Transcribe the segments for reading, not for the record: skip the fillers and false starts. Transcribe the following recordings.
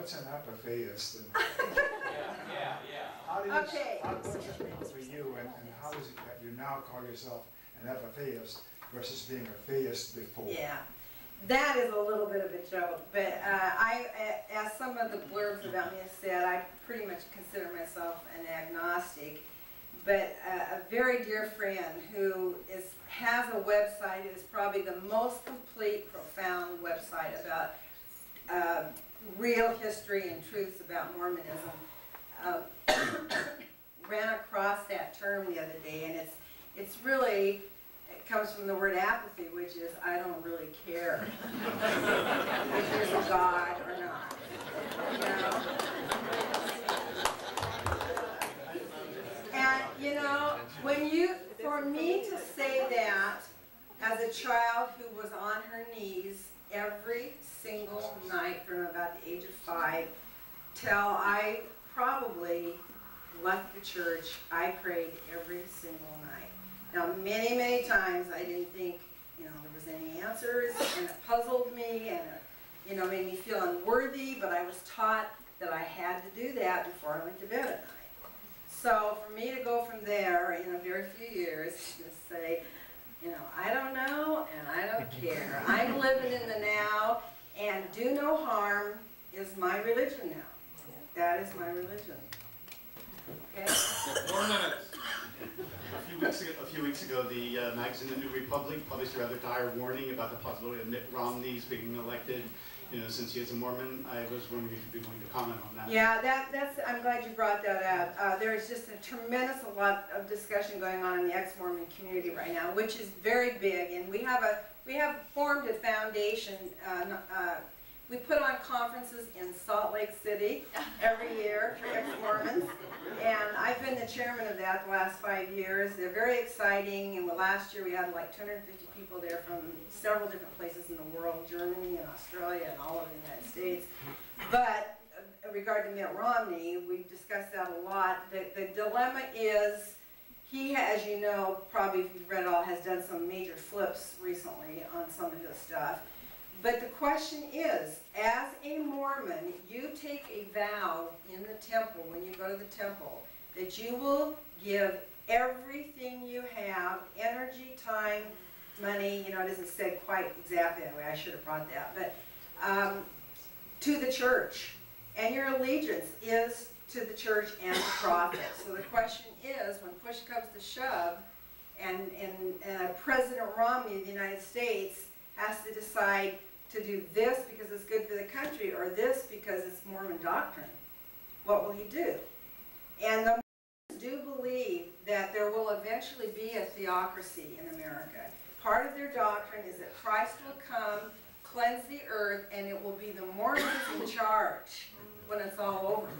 what's an apatheist? And Yeah. how what's it mean for you, and how is it that you now call yourself an apatheist versus being a theist before? Yeah, that is a little bit of a joke, but as some of the blurbs about me have said, I pretty much consider myself an agnostic. But a very dear friend who has a website, it is probably the most complete, profound website about real history and truths about Mormonism, ran across that term the other day, and it's really, it comes from the word apathy, which is I don't really care if there's a God or not. You know? And you know, for me to say that as a child who was on her knees every single night from about the age of 5 till I probably left the church, I prayed every single night. Now, many, many times I didn't think, you know, there was any answers, and it puzzled me, and it, you know, made me feel unworthy, but I was taught that I had to do that before I went to bed at night. So for me to go from there in a very few years, just say, you know, I don't know and I don't care. I'm living in the now, and do no harm is my religion now. That is my religion. Okay? 4 minutes. A few weeks ago, the magazine The New Republic published a rather dire warning about the possibility of Mitt Romney's being elected. You know, since he is a Mormon, I was wondering if you'd be willing to comment on that. Yeah, that's. I'm glad you brought that up. There is just a tremendous lot of discussion going on in the ex-Mormon community right now, which is very big, and we have formed a foundation. We put on conferences in Salt Lake City every year for ex-Mormons, and I've been the chairman of that the last 5 years. They're very exciting, and last year we had like 250 people there from several different places in the world, Germany and Australia and all over the United States. But regarding Mitt Romney, we've discussed that a lot. The dilemma is, he, as you know, probably if you've read it all, has done some major flips recently on some of his stuff. But the question is, as a Mormon, you take a vow in the temple, when you go to the temple, that you will give everything you have, energy, time, money, you know, it isn't said quite exactly that way, I should have brought that, but to the church. And your allegiance is to the church and the prophet. So the question is, when push comes to shove, and President Romney of the United States has to decide to do this because it's good for the country, or this because it's Mormon doctrine, what will he do? And the Mormons do believe that there will eventually be a theocracy in America. Part of their doctrine is that Christ will come, cleanse the earth, and it will be the Mormons in charge when it's all over.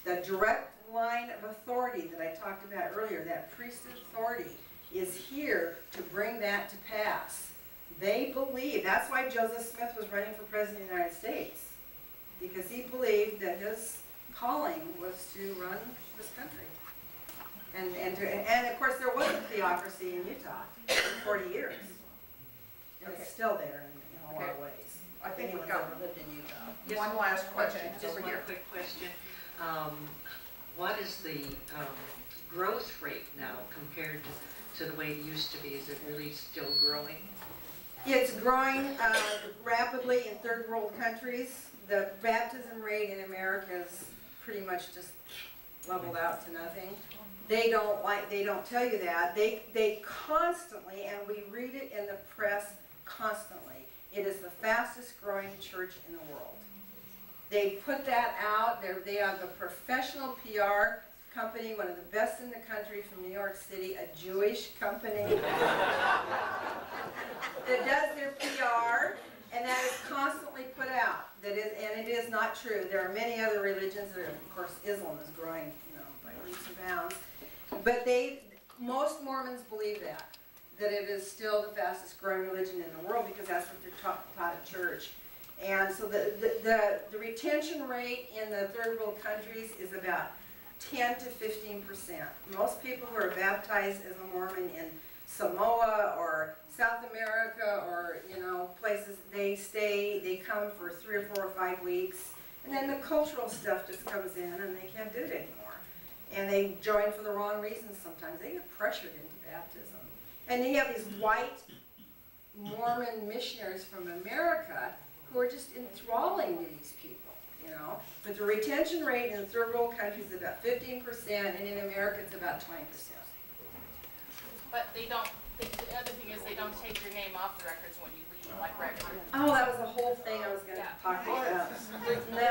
The direct line of authority that I talked about earlier, that priesthood authority, is here to bring that to pass. They believe, that's why Joseph Smith was running for president of the United States, because he believed that his calling was to run this country. And of course there was a theocracy in Utah for 40 years. And it's still there in a lot of ways. I think we've got lived in Utah. Just one last question. Just one quick question. What is the growth rate now compared to the way it used to be? Is it really still growing? It's growing rapidly in third world countries. The baptism rate in America is pretty much just leveled out to nothing. They don't tell you that. They constantly, and we read it in the press constantly, it is the fastest growing church in the world. They put that out. They have a professional PR company, one of the best in the country from New York City, a Jewish company that does their PR, and that is constantly put out. And it is not true. There are many other religions. Of course, Islam is growing, you know, by leaps and bounds. But most Mormons believe that it is still the fastest growing religion in the world, because that's what they're taught at church. And so the retention rate in the third world countries is about 10 to 15%. Most people who are baptized as a Mormon in Samoa or South America or, you know, places, they come for 3 or 4 or 5 weeks. And then the cultural stuff just comes in and they can't do it anymore. And they join for the wrong reasons sometimes. They get pressured into baptism. And then you have these white Mormon missionaries from America who are just enthralling to these people, you know. But the retention rate in third world countries is about 15%, and in America it's about 20%. But they don't, the other thing is they don't take your name off the records when you leave, like regular. Oh, that was the whole thing I was going to Yeah. talk about. No.